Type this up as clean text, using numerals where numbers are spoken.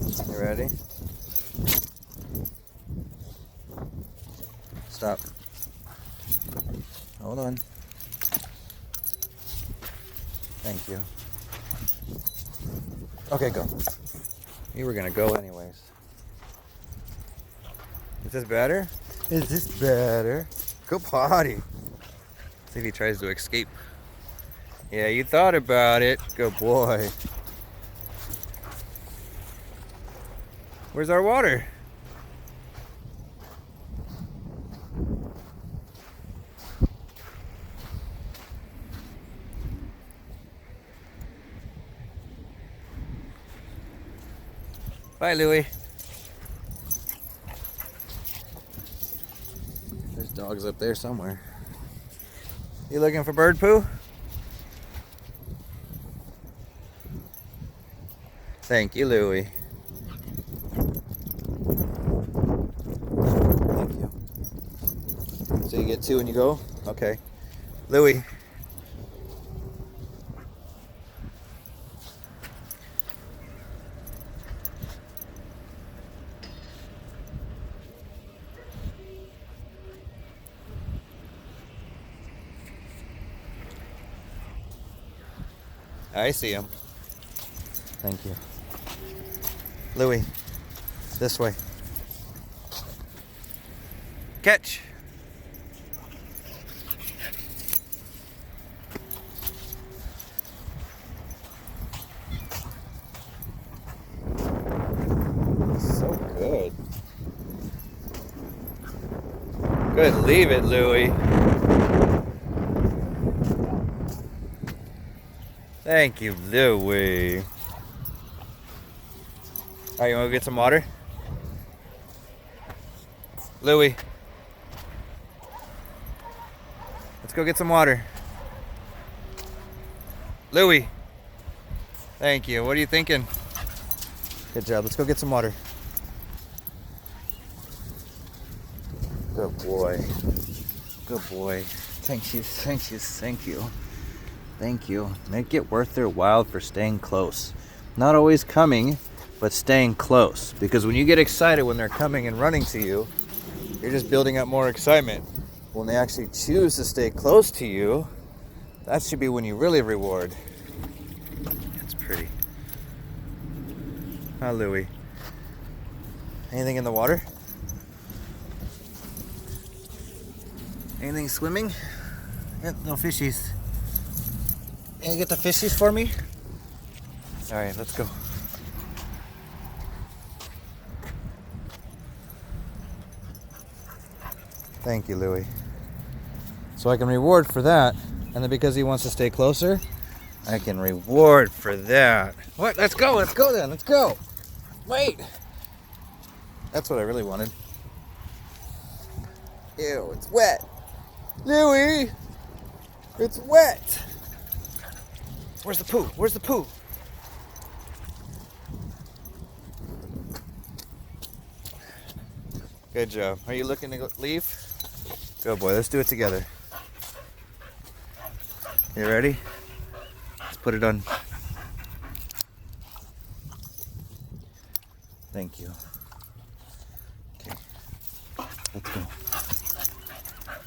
You ready? Stop. Hold on. Thank you. Okay, go. You were gonna go anyways. Is this better? Is this better? Go potty. See if he tries to escape. Yeah, you thought about it. Good boy. Where's our water? Bye, Looey. There's dogs up there somewhere. You looking for bird poo? Thank you, Looey. Thank you. So you get two when you go? Okay. Looey. I see him. Thank you. Looey, this way. Catch. So good. Good, leave it, Looey. Thank you, Looey. Alright, you want to get some water? Looey. Let's go get some water. Looey. Thank you. What are you thinking? Good job. Let's go get some water. Good boy. Good boy. Thank you. Thank you. Thank you. Thank you. Make it worth their while for staying close. Not always coming, but staying close. Because when you get excited when they're coming and running to you, you're just building up more excitement. When they actually choose to stay close to you, that should be when you really reward. That's pretty. Hi, Looey. Anything in the water? Anything swimming? Yep, no fishies. Can you get the fishies for me? All right, let's go. Thank you, Looey. So I can reward for that, and then because he wants to stay closer, I can reward for that. What? Let's go then, let's go. Wait. That's what I really wanted. Ew, it's wet. Looey, it's wet. Where's the poo? Where's the poo? Good job. Are you looking to leave? Good boy. Let's do it together. You ready? Let's put it on. Thank you.